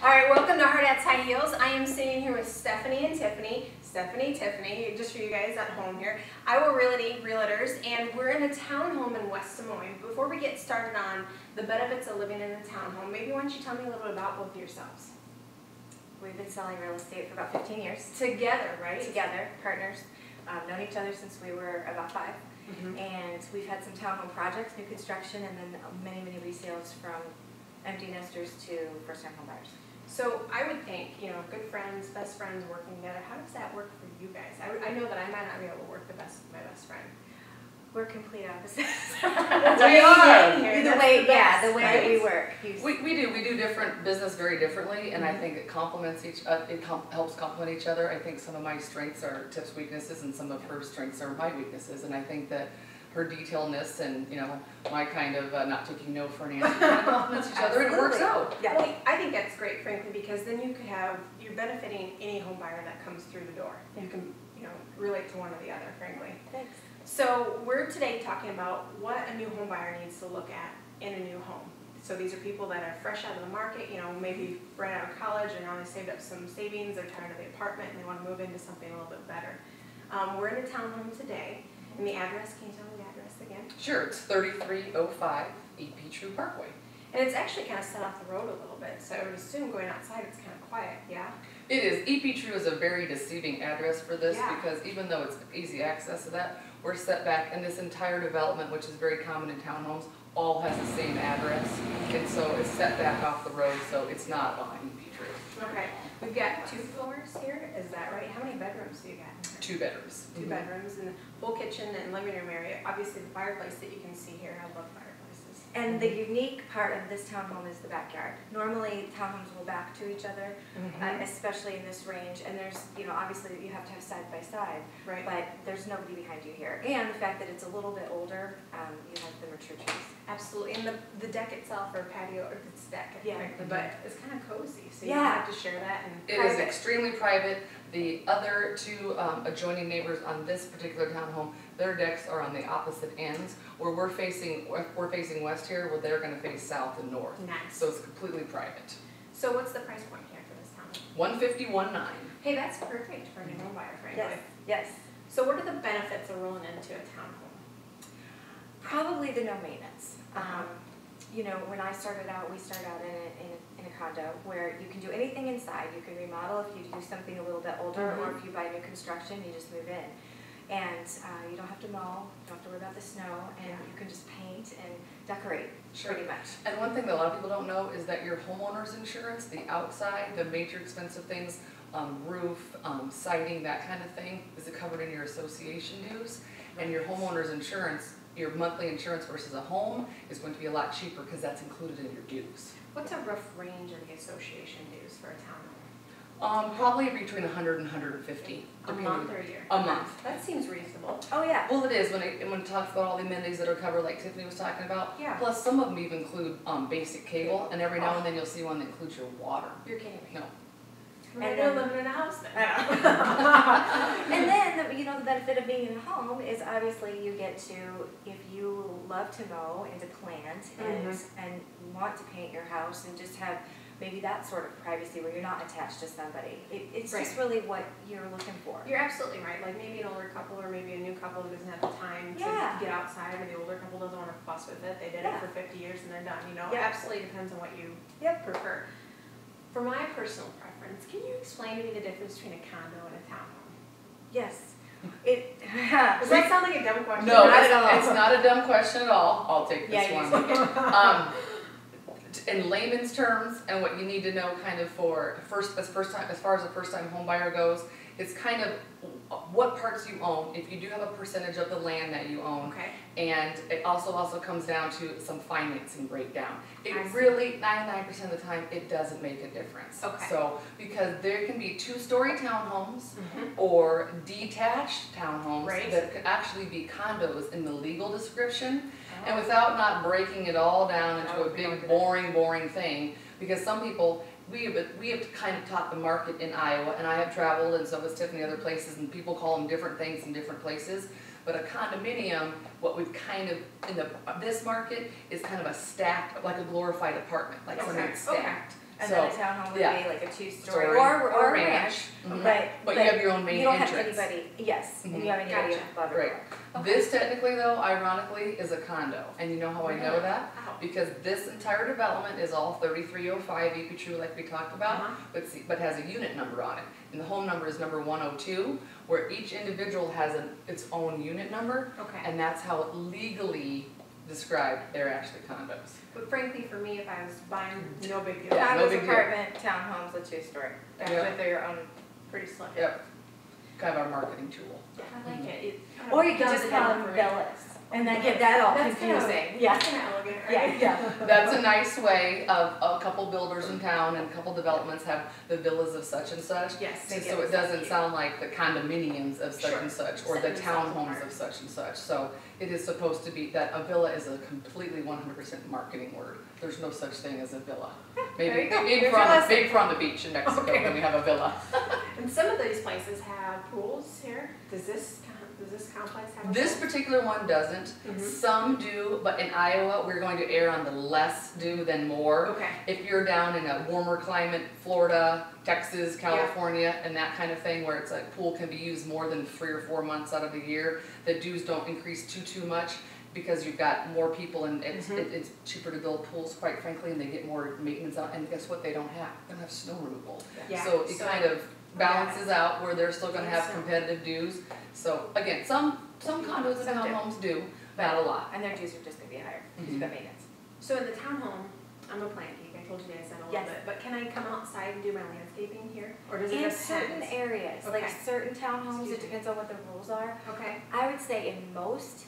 All right, welcome to Hard Hats High Heels. I am sitting here with Stephanie and Tiffini. Tiffini, just for you guys at home here. Iowa Realty Realtors, and we're in a townhome in West Des Moines. Before we get started on the benefits of living in a townhome, maybe why don't you tell me a little bit about both yourselves? We've been selling real estate for about 15 years. Together, right? Together, partners. Known each other since we were about 5. And we've had some townhome projects, new construction, and then many, many resales from empty nesters to first-time home buyers. So I would think, you know, good friends, best friends working together, how does that work for you guys? I know that I might not be able to work the best with my best friend. We're complete opposites. That's We are. The way that we work. We do different business very differently, and I think it complements helps complement each other. I think some of my strengths are Tiff's weaknesses, and some of her strengths are my weaknesses, and I think that her detailedness and, you know, my kind of not taking no for an answer kind of complements each other, and it works out. Yeah, well, I think that's great, frankly, because then you're benefiting any home buyer that comes through the door. You can, you know, relate to one or the other, frankly. Thanks. So we're today talking about what a new home buyer needs to look at in a new home. So these are people that are fresh out of the market, you know, maybe right out of college and now they saved up some savings, they're tired of the apartment and they want to move into something a little bit better. We're in a townhome today, and the address, can you tell me the address again? Sure, it's 3305 EP True Parkway. And it's actually kind of set off the road a little bit, so I would assume going outside it's kind of quiet, yeah? It is. EP True is a very deceiving address for this, Yeah. because even though it's easy access to that, we're set back, and this entire development, which is very common in townhomes, all has the same address, and so it's set back off the road, so it's not behind EP True. Okay, we've got 2 floors here, is that right? How many bedrooms do you got? 2 bedrooms. 2 bedrooms and full kitchen and living room area. Obviously the fireplace that you can see here, I love fireplaces. And the unique part of this townhome is the backyard. Normally, townhomes will back to each other, especially in this range. And there's, you know, obviously you have to have side by side, Right. but there's nobody behind you here. And the fact that it's a little bit older, you have the mature trees. Absolutely, and the deck itself, or patio, or it's deck, Yeah. frankly, but it's kind of cozy, so you Yeah. don't have to share that. And It is extremely private. The other 2 adjoining neighbors on this particular townhome, their decks are on the opposite ends. Where we're facing west here, where they're going to face south and north. Nice. So it's completely private. So what's the price point here for this townhome? $151,900. Hey, that's perfect for a new home buyer, frankly. Yes, yes. So what are the benefits of rolling into a townhome? Probably the no maintenance. You know, when I started out, we started out in a condo where you can do anything inside. You can remodel if you do something a little bit older, or if you buy new construction, you just move in. And you don't have to mow, you don't have to worry about the snow, and you can just paint and decorate, pretty much. And one thing that a lot of people don't know is that your homeowner's insurance, the outside, the major expensive things, roof, siding, that kind of thing, is covered in your association dues. And your homeowner's insurance, your monthly insurance versus a home, is going to be a lot cheaper because that's included in your dues. What's a rough range of the association dues for a townhome? Probably between 100 and 150. A month or a year? A month. That seems reasonable. Oh yeah. Well, it is when it talks about all the amenities that are covered, like Tiffany was talking about. Yeah. Plus, some of them even include basic cable, and every now and then you'll see one that includes your water. You're kidding me. No. And they're living in a house then. And then, you know, the benefit of being in a home is obviously you get to, if you love to mow and to plant and want to paint your house and just have maybe that sort of privacy where you're not attached to somebody. It's just really what you're looking for. You're absolutely right. Like maybe an older couple or maybe a new couple who doesn't have the time to get outside, or the older couple doesn't want to fuss with it. They did it for 50 years and they're done. You know, it absolutely depends on what you prefer. For my personal preference, can you explain to me the difference between a condo and a townhome? Yes. Does that sound like a dumb question? No, it's not a dumb question at all. I'll take this one. In layman's terms, and what you need to know kind of as far as a first-time home buyer goes, it's kind of what parts you own, if you do have a percentage of the land that you own, and it also comes down to some financing breakdown. It really, 99% of the time, it doesn't make a difference. So, because there can be 2-story townhomes or detached townhomes that could actually be condos in the legal description, and without not breaking it all down into a big, boring thing, because some people, we have kind of taught the market in Iowa, and I have traveled, and so has Tiffany, other places, and people call them different things in different places. But a condominium, what we've kind of, in this market, is kind of a stacked, like a glorified apartment, like something that's stacked. And So, then a townhome would yeah. be like a 2-story Story or a ranch. Mhm. But you have your own main you don't entrance. have anybody, yes, and Mhm. you have anybody Gotcha. above or Right. below. This technically though, ironically, is a condo. And you know how I know Really? that? Wow. Because this entire development is all 3305 AP True like we talked about, Uh-huh. but has a unit number on it. And the home number is number 102, where each individual has its own unit number, Okay. and that's how it legally described they're actually condos. But frankly, for me, if I was buying, no big deal. Yeah, no Condos, big deal. apartment, townhomes, a 2-story, Yeah. with your own. Pretty slick. Yep. Kind of our marketing tool. I like it. It kind Or of you could does just it call down them for you. villas, and then get that all That's kind of- confusing. Yeah, That's kind of elegant, yeah, right? yeah. That's a nice way of a couple builders in town and a couple developments have the villas of such and such. Yes. They So get it doesn't sound like the condominiums of such Sure. and such, or the Setting themselves townhomes apart. of such and such. So it is supposed to be, that a villa is a completely 100% marketing word. There's no such thing as a villa. There you Maybe, go. maybe There's for your on the, lesson. maybe for on the beach in Mexico, Okay. then we have a villa. And some of these places have pools here. Does this complex have a This pool? particular one doesn't. Mhm. Some do, but in Iowa, we're going to err on the less do than more. Okay. If you're down in a warmer climate, Florida, Texas, California, and that kind of thing, where it's like pool can be used more than 3 or 4 months out of the year, the dues don't increase too much because you've got more people and it's cheaper to build pools, quite frankly, and they get more maintenance out. And guess what? They don't have. They don't have snow removal. Yeah. So it kind of balances out where they're still going to have So- competitive dues. So again, some condos and Some do. townhomes do, not a lot. And their dues are just gonna be higher, because Mhm. you've got maintenance. So in the townhome, I'm a plant geek. I told you guys that a little Yes. bit. But can I come outside and do my landscaping here, or does it In depend? certain areas, like Okay. certain townhomes, Excuse it me. depends on what the rules are. Okay. I would say in most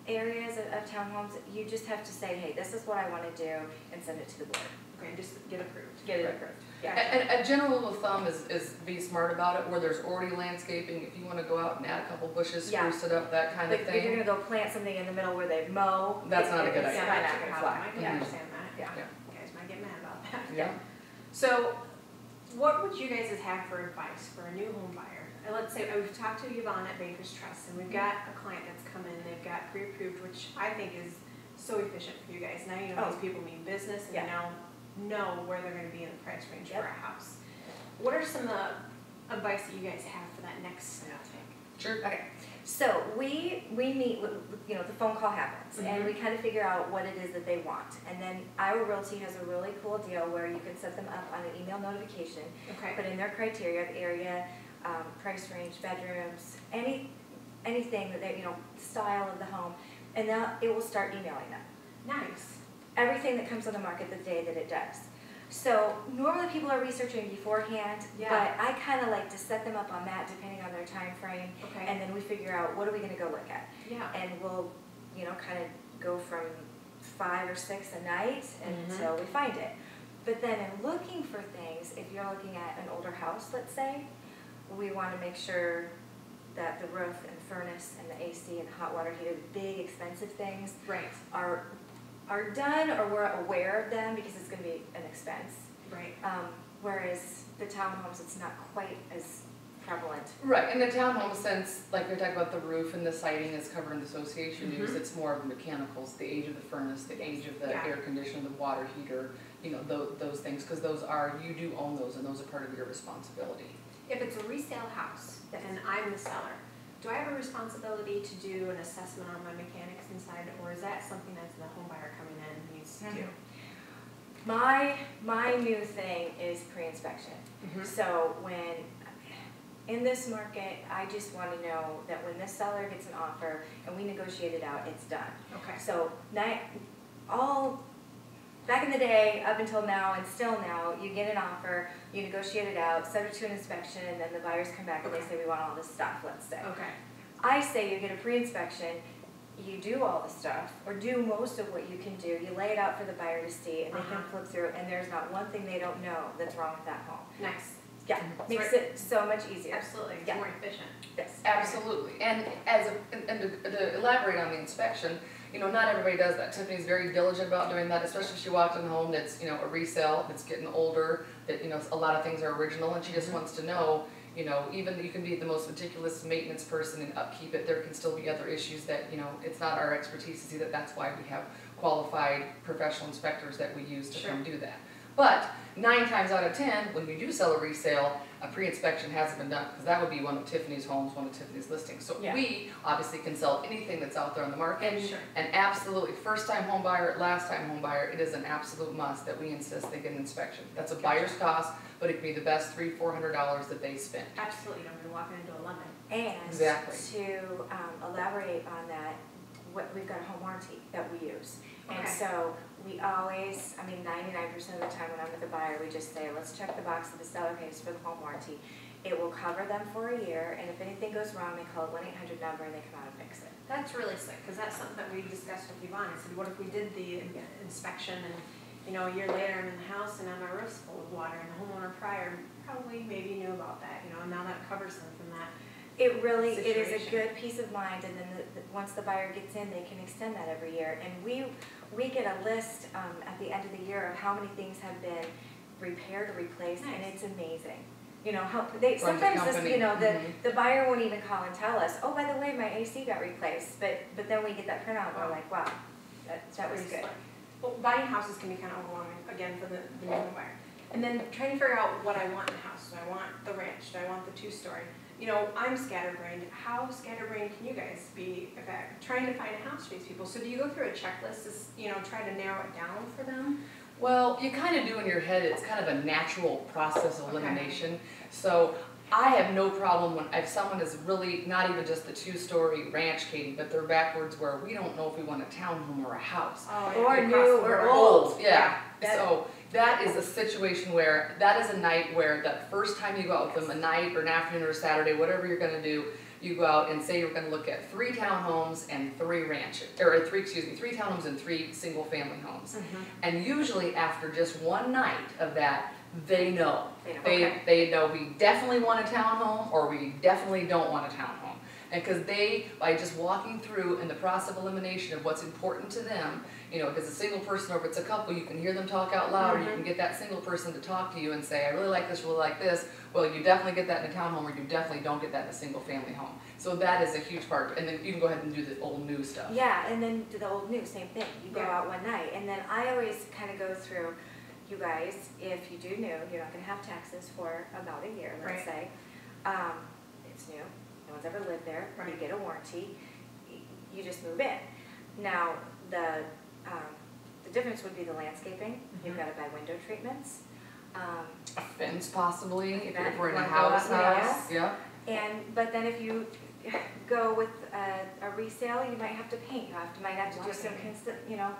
areas of townhomes, you just have to say, hey, this is what I wanna do, and send it to the board, Okay. Just get approved. get it Right. approved. And a general rule of thumb is be smart about it, where there's already landscaping, if you wanna go out and add a couple bushes, Yeah. spruce it up, that kind of Like, if you're thing. gonna go plant something in the middle where they mow. That's not a good it's idea. probably That's not your gonna problem. fly. I can Yeah. understand that. Yeah. You guys might get mad about that. Yeah. So, what would you guys have for advice for a new home buyer? And let's say we've talked to Yvonne at Baker's Trust, and we've got a client that's come in. They've got pre-approved, which I think is so efficient for you guys. Now you know Oh. these people mean business, and Yeah. you now know where they're going to be in the price range Yep. for a house. What are some advice that you guys have for that next step? Sure. Okay, so we meet, the phone call happens, and we kind of figure out what it is that they want. And then Iowa Realty has a really cool deal where you can set them up on an email notification, Okay. put in their criteria of area, price range, bedrooms, anything that they, style of the home, and then it will start emailing them. Nice. Everything that comes on the market the day that it does. So normally people are researching beforehand, Yeah. but I kind of like to set them up on that depending on their time frame, Okay. and then we figure out what are we going to go look at, yeah. and we'll, kind of go from 5 or 6 a night until we find it. But then in looking for things, if you're looking at an older house, let's say, we want to make sure that the roof and furnace and the AC and hot water heater, the big expensive things, Right. are done, or we're aware of them because it's going to be an expense. Right. Whereas the townhomes, it's not quite as prevalent. Right, in the townhome, since, like we talked about, the roof and the siding is covered in the association use, it's more of the mechanicals, the age of the furnace, the age of the Yeah. air conditioner, the water heater, those things, because you do own those, and those are part of your responsibility. If it's a resale house and I'm the seller, do I have a responsibility to do an assessment on my mechanics inside, or is that something that the home buyer coming in needs to do? My new thing is pre-inspection. So in this market, I just want to know that when this seller gets an offer and we negotiate it out, it's done. Okay. So back in the day, up until now, and still now, you get an offer, you negotiate it out, send it to an inspection, and then the buyers come back and they Okay. say, we want all this stuff, let's say. Okay. I say you get a pre-inspection, you do all the stuff, or do most of what you can do, you lay it out for the buyer to see, and they can flip through, and there's not one thing they don't know that's wrong with that home. Nice. Yeah, makes it so much easier. Absolutely. It's Yeah. more efficient. Yes. Absolutely, and to elaborate on the inspection, not everybody does that. Tiffany's very diligent about doing that, especially if she walked in a home that's, a resale, that's getting older, that, a lot of things are original, and she just wants to know, even you can be the most meticulous maintenance person and upkeep it, there can still be other issues that, it's not our expertise to see that. That's why we have qualified professional inspectors that we use to come do that. But 9 times out of 10, when we do sell a resale, a pre-inspection hasn't been done, because that would be one of Tiffini's homes, one of Tiffini's listings. So Yeah. we obviously can sell anything that's out there on the market. Sure. And absolutely, first-time home buyer, last-time home buyer, it is an absolute must that we insist they get an inspection. That's a buyer's cost, but it could be the best $300-400 that they spend. Absolutely, you don't want to walk into a lemon. And Exactly. to elaborate on that, we've got a home warranty that we use. And Okay. so we always, 99% of the time when I'm with a buyer, we just say, let's check the box that the seller pays for the home warranty. It will cover them for a year, and if anything goes wrong, they call a 1-800 number and they come out and fix it. That's really slick, because that's something that we discussed with Yvonne. I said, what if we did the inspection and, a year later I'm in the house and now my roof's full of water, and the homeowner prior probably maybe knew about that, and now that covers them from that. It is a Situation. good peace of mind, and then once the buyer gets in, they can extend that every year. And we get a list at the end of the year of how many things have been repaired or replaced, and Nice. it's amazing. How they Runs the sometimes this, company. the buyer won't even call and tell us, oh, by the way, my AC got replaced, but then we get that printout and we're like, wow, that was Pretty good. slick. Well, buying houses can be kind of overwhelming, again, for the new home buyer. And then trying to figure out what I want in the house. Do I want the ranch? Do I want the 2-story? I'm scatterbrained. How scatterbrained can you guys be about trying to find a house for these people? So do you go through a checklist to, try to narrow it down for them? Well, you kind of do in your head, it's kind of a natural process of elimination. So I have no problem if someone is really not even just the 2-story ranch, Katie, but they're backwards where we don't know if we want a townhome or a house. Oh, Or across new the or board. old. Yeah. That- So that is a situation where, that is a night where that first time you go out with them, a night or an afternoon or a Saturday, whatever you're gonna do, you go out and say you're gonna look at 3 townhomes and 3 ranches, or 3 townhomes and 3 single-family homes. Mhm. And usually after just one night of that, they know. Okay. They know we definitely want a townhome or we definitely don't want a townhome. And because by just walking through in the process of elimination of what's important to them, if it's a single person or if it's a couple, you can hear them talk out loud, or you can get that single person to talk to you and say, I really like this, really like this. Well, you definitely get that in a townhome, or you definitely don't get that in a single family home. So that is a huge part. And then you can go ahead and do the old new stuff. Yeah, and then to the old new, same thing. You go Yeah. out one night, and then I always kind of go through, you guys, if you do new, you're not going to have taxes for about a year, let's say. It's new. No one's ever lived there. You Right. get a warranty. You just move in. Now, the difference would be the landscaping. You've got to buy window treatments. A fence possibly, if That we're in a might go house. up, yes. Yeah. But then if you go with a resale, you might have to paint. Might have to do some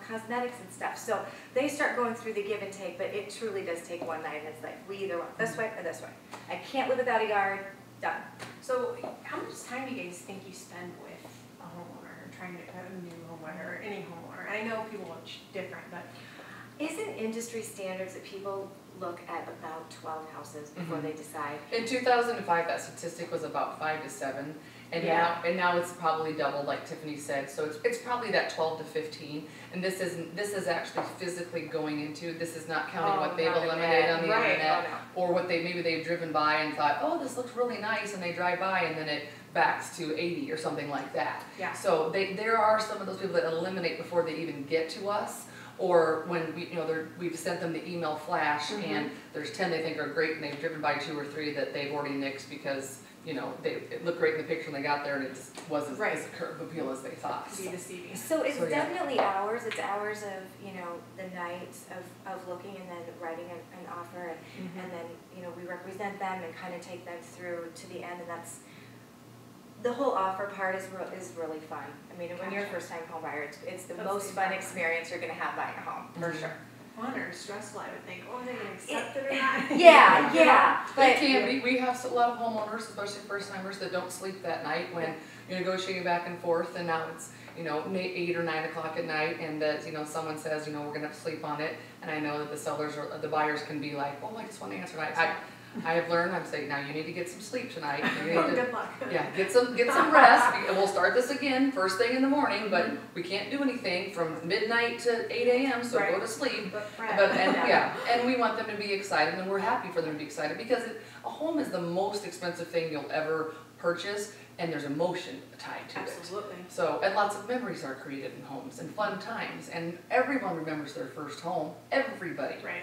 cosmetics and stuff. So they start going through the give and take, but it truly does take one night. It's like, we either want this way or this way. I can't live without a yard. Done. So how much time do you guys think you spend with a homeowner, trying to a new homeowner, or any homeowner? I know people are different, but Isn't industry standards that people look at about 12 houses before they decide? In 2005, that statistic was about 5 to 7, and Yeah. now it's probably doubled, like Tiffany said. So it's probably that 12 to 15, and this is actually physically going into. This is not counting what they've not eliminated on the Right. internet, Oh, no. or what maybe they've driven by and thought, oh, this looks really nice, and they drive by, and then it backs to 80 or something like that. Yeah. So there are some of those people that eliminate before they even get to us. Or when we've sent them the email flash, and there's 10 they think are great, and they've driven by 2 or 3 that they've already nixed because it looked great in the picture when they got there, and it just wasn't as curb appeal as they thought. be deceiving. So it's So, yeah. definitely hours. It's hours of, the nights of looking and then writing an offer, and then, we represent them and kind of take them through to the end, and that's, the whole offer part is really fun. I mean, when you're a first-time home buyer, it's the That's most the fun fun. experience you're gonna have buying a home, for sure. Fun or stressful, I would think. Oh, are they gonna accept it or not? Yeah, It but can be. We have a lot of homeowners, especially first timers, that don't sleep that night when you're negotiating back and forth, and now it's 8 or 9 o'clock at night, and that someone says we're gonna have to sleep on it, and I know that the buyers can be like, oh, I just want to answer tonight. I have learned. I'm saying now you need to get some sleep tonight. You need to, Good luck. yeah, get some rest. We'll start this again first thing in the morning, but we can't do anything from midnight to 8 a.m. So go to sleep. And we want them to be excited, and we're happy for them to be excited because a home is the most expensive thing you'll ever purchase, and there's emotion tied to it. Absolutely. So, and lots of memories are created in homes and fun times, and everyone remembers their first home. Everybody. Right.